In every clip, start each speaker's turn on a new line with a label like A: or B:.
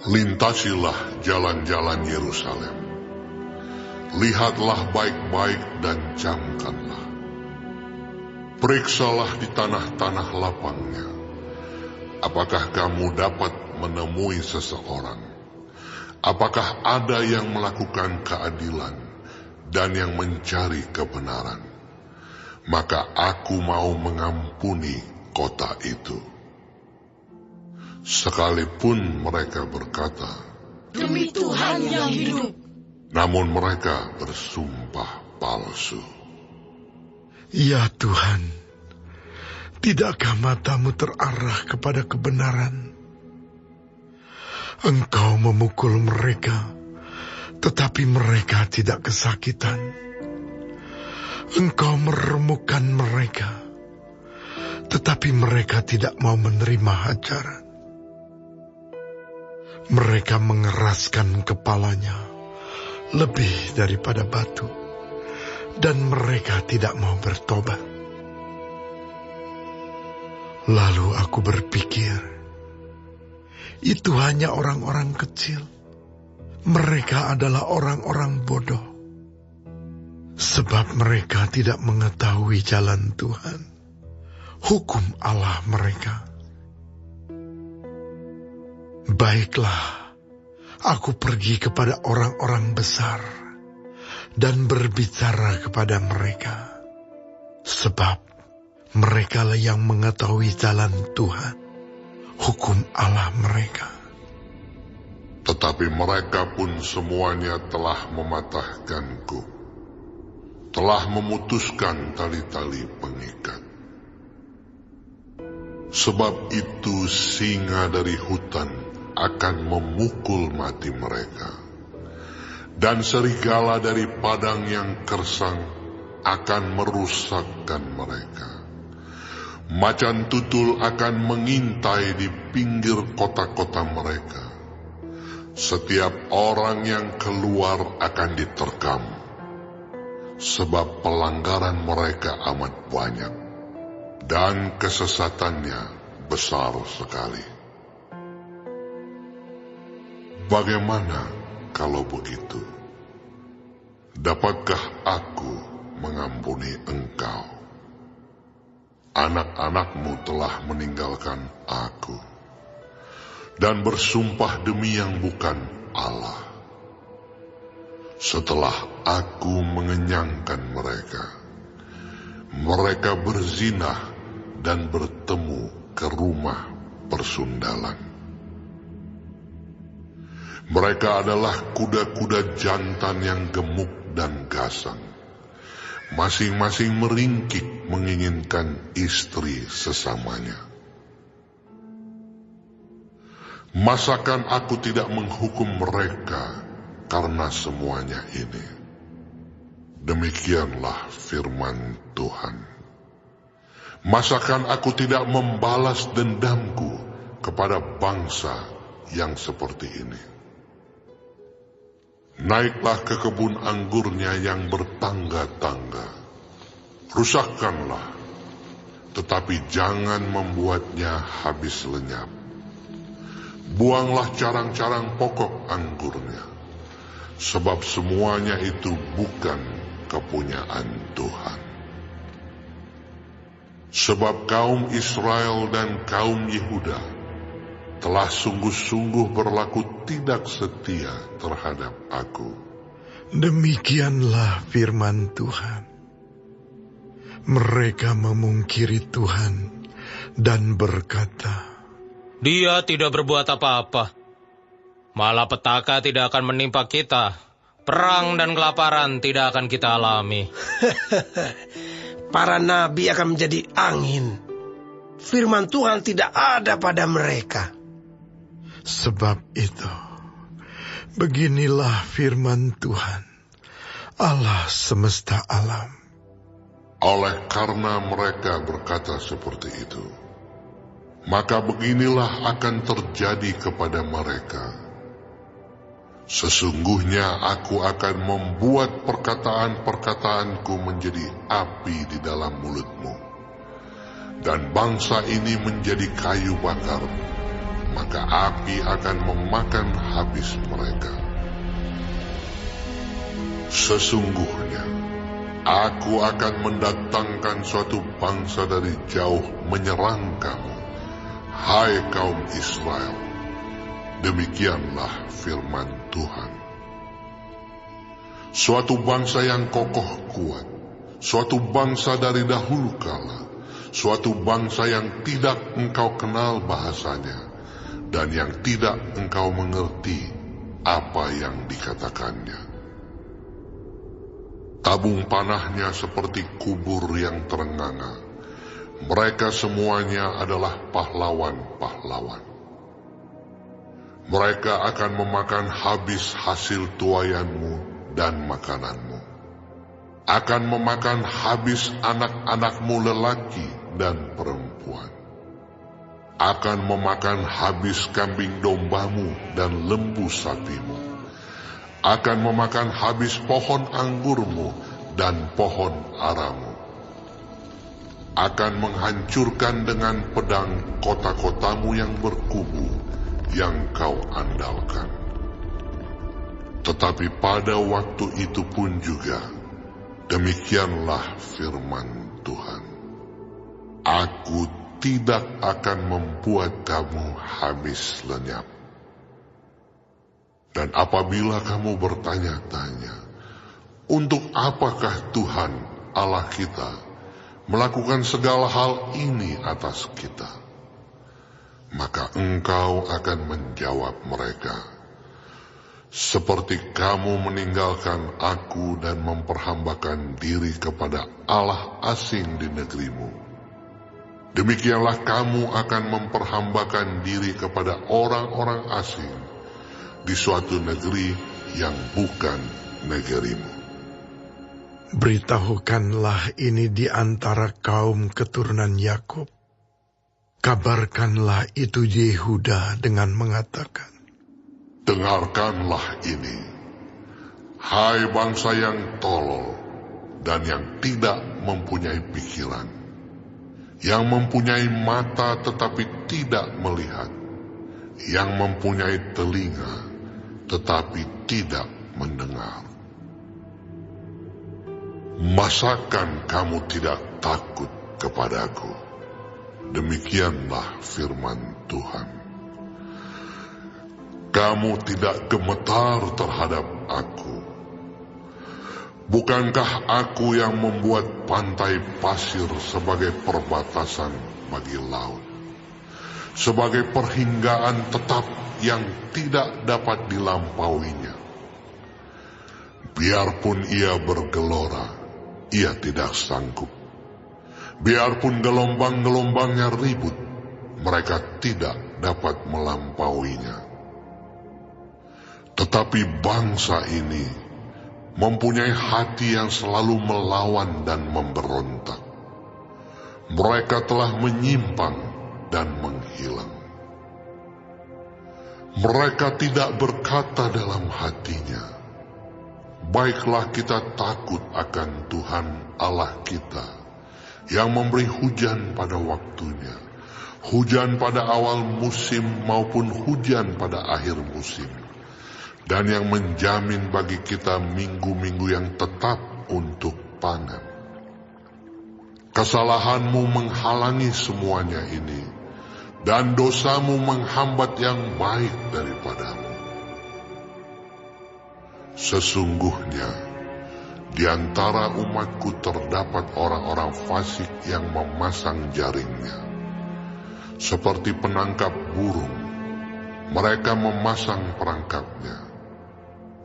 A: Lintasilah jalan-jalan Yerusalem. Lihatlah baik-baik dan camkanlah. Periksalah di tanah-tanah lapangnya. Apakah kamu dapat menemui seseorang? Apakah ada yang melakukan keadilan dan yang mencari kebenaran? Maka aku mau mengampuni kota itu. Sekalipun mereka berkata,
B: "Demi Tuhan yang hidup,"
A: namun mereka bersumpah palsu.
C: Ya Tuhan, tidakkah matamu terarah kepada kebenaran? Engkau memukul mereka, tetapi mereka tidak kesakitan. Engkau meremukkan mereka, tetapi mereka tidak mau menerima ajaran. Mereka mengeraskan kepalanya lebih daripada batu, dan mereka tidak mau bertobat. Lalu aku berpikir, itu hanya orang-orang kecil. Mereka adalah orang-orang bodoh, sebab mereka tidak mengetahui jalan Tuhan, hukum Allah mereka. Baiklah, aku pergi kepada orang-orang besar dan berbicara kepada mereka, sebab merekalah yang mengetahui jalan Tuhan, hukum Allah mereka.
A: Tetapi mereka pun semuanya telah mematahkanku, telah memutuskan tali-tali pengikat. Sebab itu singa dari hutan akan memukul mati mereka, dan serigala dari padang yang gersang akan merusakkan mereka. Macan tutul akan mengintai di pinggir kota-kota mereka. Setiap orang yang keluar akan diterkam, sebab pelanggaran mereka amat banyak, dan kesesatannya besar sekali. Bagaimana kalau begitu? Dapatkah aku mengampuni engkau? Anak-anakmu telah meninggalkan aku dan bersumpah demi yang bukan Allah. Setelah aku mengenyangkan mereka, mereka berzinah dan bertemu ke rumah persundalan. Mereka adalah kuda-kuda jantan yang gemuk dan gasang. Masing-masing meringkik menginginkan istri sesamanya. Masakan aku tidak menghukum mereka karena semuanya ini? Demikianlah firman Tuhan. Masakan aku tidak membalas dendamku kepada bangsa yang seperti ini? Naiklah ke kebun anggurnya yang bertangga-tangga. Rusakkanlah, tetapi jangan membuatnya habis lenyap. Buanglah carang-carang pokok anggurnya, sebab semuanya itu bukan kepunyaan Tuhan. Sebab kaum Israel dan kaum Yehuda telah sungguh-sungguh berlaku tidak setia terhadap aku.
C: Demikianlah firman Tuhan. Mereka memungkiri Tuhan dan berkata,
D: Dia tidak berbuat apa-apa. Malah petaka tidak akan menimpa kita. Perang dan kelaparan tidak akan kita alami.
E: Para nabi akan menjadi angin. Firman Tuhan tidak ada pada mereka.
C: Sebab itu, beginilah firman Tuhan, Allah semesta alam.
A: Oleh karena mereka berkata seperti itu, maka beginilah akan terjadi kepada mereka. Sesungguhnya aku akan membuat perkataan-perkataanku menjadi api di dalam mulutmu, dan bangsa ini menjadi kayu bakar, maka api akan memakan habis mereka. Sesungguhnya, aku akan mendatangkan suatu bangsa dari jauh menyerang kamu, hai kaum Israel. Demikianlah firman Tuhan. Suatu bangsa yang kokoh kuat, suatu bangsa dari dahulu kala, suatu bangsa yang tidak engkau kenal bahasanya, dan yang tidak engkau mengerti apa yang dikatakannya. Tabung panahnya seperti kubur yang terenganga. Mereka semuanya adalah pahlawan-pahlawan. Mereka akan memakan habis hasil tuaianmu dan makananmu. Akan memakan habis anak-anakmu lelaki dan perempuan. Akan memakan habis kambing dombamu dan lembu sapimu. Akan memakan habis pohon anggurmu dan pohon aramu. Akan menghancurkan dengan pedang kota-kotamu yang berkubu, yang kau andalkan. Tetapi pada waktu itu pun juga, demikianlah firman Tuhan. Aku tidak akan membuat kamu habis lenyap. Dan apabila kamu bertanya-tanya, untuk apakah Tuhan Allah kita melakukan segala hal ini atas kita? Maka engkau akan menjawab mereka, seperti kamu meninggalkan aku dan memperhambakan diri kepada Allah asing di negerimu. Demikianlah kamu akan memperhambakan diri kepada orang-orang asing di suatu negeri yang bukan negerimu.
C: Beritahukanlah ini di antara kaum keturunan Yakub. Kabarkanlah itu Yehuda dengan mengatakan,
A: dengarkanlah ini, hai bangsa yang tolol dan yang tidak mempunyai pikiran, yang mempunyai mata tetapi tidak melihat, yang mempunyai telinga tetapi tidak mendengar. Masakan kamu tidak takut kepadaku? Demikianlah firman Tuhan. Kamu tidak gemetar terhadap aku. Bukankah aku yang membuat pantai pasir sebagai perbatasan bagi laut, sebagai perhinggaan tetap yang tidak dapat dilampauinya? Biarpun ia bergelora, ia tidak sanggup. Biarpun gelombang-gelombangnya ribut, mereka tidak dapat melampauinya. Tetapi bangsa ini mempunyai hati yang selalu melawan dan memberontak. Mereka telah menyimpang dan menghilang. Mereka tidak berkata dalam hatinya, baiklah kita takut akan Tuhan Allah kita, yang memberi hujan pada waktunya, hujan pada awal musim maupun hujan pada akhir musim, dan yang menjamin bagi kita minggu-minggu yang tetap untuk panen. Kesalahanmu menghalangi semuanya ini, dan dosamu menghambat yang baik daripadamu. Sesungguhnya, di antara umatku terdapat orang-orang fasik yang memasang jaringnya. Seperti penangkap burung, mereka memasang perangkapnya.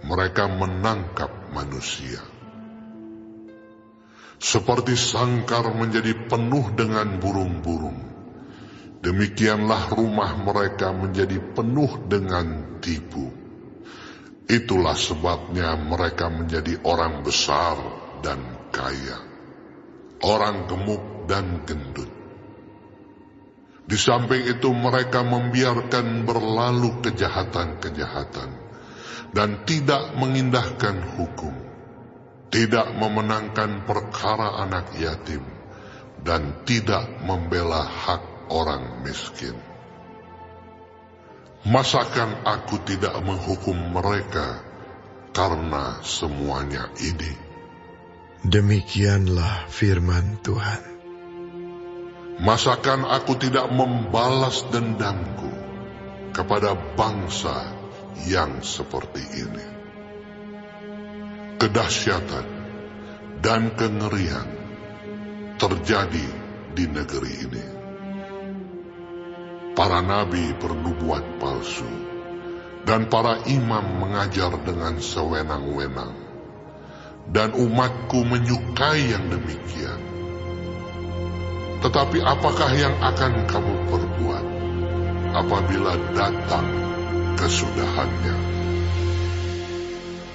A: Mereka menangkap manusia. Seperti sangkar menjadi penuh dengan burung-burung, demikianlah rumah mereka menjadi penuh dengan tipu. Itulah sebabnya mereka menjadi orang besar dan kaya, orang gemuk dan gendut. Di samping itu mereka membiarkan berlalu kejahatan-kejahatan dan tidak mengindahkan hukum, tidak memenangkan perkara anak yatim, dan tidak membela hak orang miskin. Masakan aku tidak menghukum mereka karena semuanya ini?
C: Demikianlah firman Tuhan.
A: Masakan aku tidak membalas dendamku kepada bangsa yang seperti ini? Kedahsyatan dan kengerian terjadi di negeri ini. Para nabi bernubuat palsu, dan para imam mengajar dengan sewenang-wenang, dan umatku menyukai yang demikian. Tetapi apakah yang akan kamu perbuat apabila datang kesudahannya?